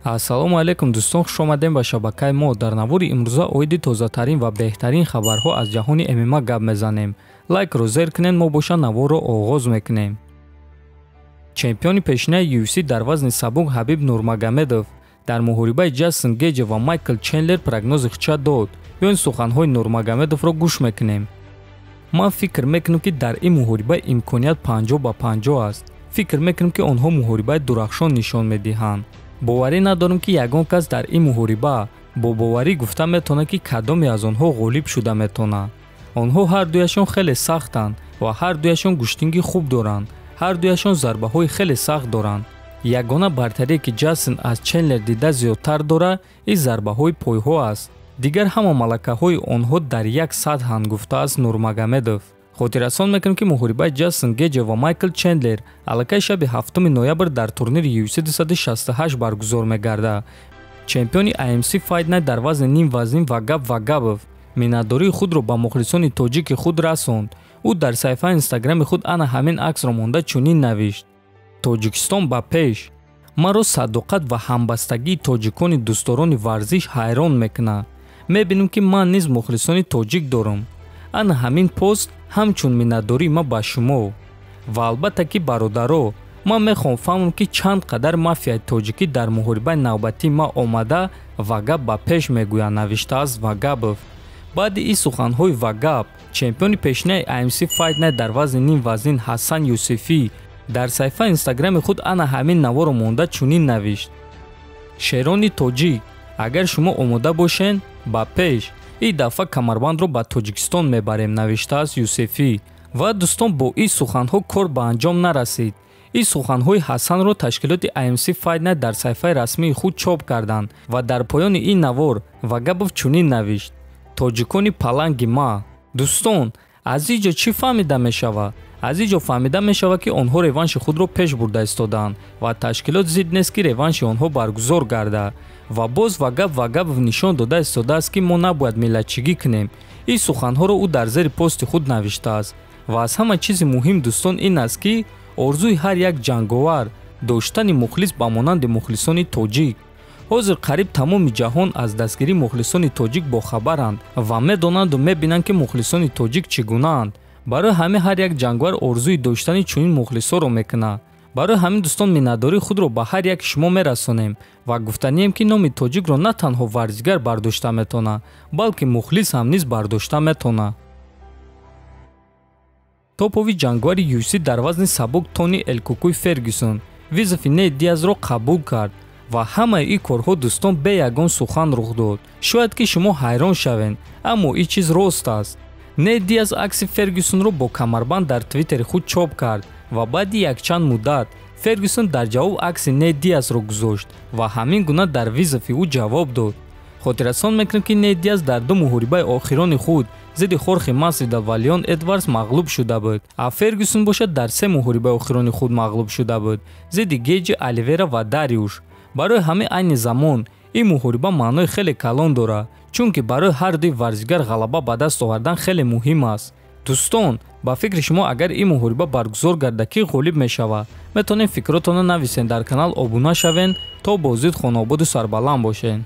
ассалому алайкум дӯстон, хуш омадем ба шабакаи мо. Дар навори имрӯза оиди тозатарин ва беҳтарин хабарҳо аз ҷаҳони ММА гап мезанем. Лайкро зер кунен, мо боша наворро оғоз мекунем. чемпиони пешинаи UFC дар вазни сабук Хабиб Нурмагомедов дар муҳорибаи Ҷастин Гейҷ ва Майкл Чендлер прогнози хича дод. Бёин суханҳои Нурмагомедовро гӯш мекунем. ман фикр мекунам ки дар ин муҳориба имконият 50-50 аст. фикр мекунам ки онҳо муҳорибаи дурахшон нишон медиҳанд. боварӣ надорам ки ягон кас дар ин муҳориба бо боварӣ гуфта метавонад ки кадоме аз онҳо ғолиб шуда метавонад. онҳо ҳардуяшон хеле сахтанд ва ҳардуяшон гӯштинги хуб доранд. ҳардуяшон зарбаҳои хеле сахт доранд. ягона бартарие ки Ҷастин аз Чендлер дида зиёдтар дорад, ин зарбаҳои пойҳо аст. дигар ҳама малакаҳои онҳо дар як сатҳанд, гуфтааст Нурмагомедов. хотиррасон мекунем ки муҳорибаи Ҷастин Гейҷ ва Майкл Чендлер аллакай шаби 7 ноябр дар турнири UFC 268 баргузор мегардад. чемпиони AMC Fight Night дар вазни ним вазнин Вагабов миннатдории худро ба Мухлисони Точики худ расонд. ӯ дар саҳифаи инстаграми худ ана ҳамин аксро монда чунин навишт: тоҷикистон ба пеш. маро садоқат ва ҳамбастагии тоҷикони дӯстдорони варзиш ҳайрон мекунад. мебинем ки ман низ мухлисони тоҷик дорам. ана ҳамин пост ҳамчун миннатдории ма ба шумо. ва албатта ки бародаро, ман мехоҳам фаҳмам ки чанд қадар мафияи тоҷикӣ дар муҳорибаи навбатии ма омада Вагаб ба пеш мегӯяд, навиштааст Вагабов. баъди ин суханҳои Вагаб, чемпиони пешинаи AMC Fight Night дар вазни ним вазнин Ҳасан Юсуфӣ дар саҳифаи инстаграми худ ана ҳамин наворо монда чунин навишт: шерони тоҷик, агар шумо омода бошен, ба пеш. ин дафъа камарбандро ба Тоҷикистон мебарем, навиштааст Юсуфӣ. ва дӯстон, бо ин суханҳо кор ба анҷом нарасид. ин суханҳои Ҳасанро ташкилоти AMC Fight Night дар саҳифаи расмии худ чоп карданд ва дар поёни ин навор Вагабов чунин навишт: тоҷикони паланги ма. дӯстон, аз ин ҷо чӣ фаҳмида мешавад? аз ин ҷо фаҳмида мешавад ки онҳо реванши худро пеш бурда истоданд ва ташкилот зид нест ки реванши онҳо баргузор гардад. ва боз Вагабов нишон дода истодааст ки мо набояд миллатчигӣ кунем. ин суханҳоро ӯ дар зери пости худ навиштааст. ва аз ҳама чизи муҳим дӯстон ин аст ки орзуи ҳар як ҷанговар доштани мухлис ба монанди Мухлисони Точик. ҳозир қариб тамоми ҷаҳон аз дастгирии Мухлисони Точик бохабаранд ва медонанду мебинанд ки Мухлисони Точик чӣ гунаанд. барои ҳамин ҳар як ҷангвар орзуи доштани чунин мухлисоро мекунад. барои ҳамин дӯстон миннатдории худро ба ҳар яки шумо мерасонем ва гуфтанием ки номи тоҷикро на танҳо варзигар бардошта метавонад, балки мухлис ҳам низ бардошта метавонад. топови ҷангвари UFC дар вазни сабук Тони Фергюсон визафи Нейт Диазро қабул кард ва ҳамаи ин корҳо дӯстон бе ягон сухан рух дод. шояд ки шумо ҳайрон шавед, аммо ин чиз рост аст. Нейт Диаз акси Фергюсонро бо камарбанд дар твиттери худ чоп кард ва баъди якчанд муддат Фергюсон дар ҷавоб акси Нейт Диазро гузошт ва ҳамин гуна дар визафи ӯ ҷавоб дод. хотиррасон мекунем ки Нейт Диаз дар ду муҳорибаи охирони худ зидди хорхи Масвидал ва Леон Эдвардс мағлуб шуда буд. а Фергюсон бошад дар се муҳорибаи охирони худ мағлуб шуда буд, зидди Гейҷи, Оливера ва Дариуш. барои ҳамаи айни замон ин муҳориба маънои хеле калон дорад, чунки барои ҳар дуи варзигар ғалаба ба даст овардан хеле муҳим аст. дӯстон, ба фикри шумо агар ин муҳориба баргузор гарда ки ғолиб мешавад? метавонед фикротонро нависен, дар канал обуна шавен то бо зид хонободу сарбаланд бошед.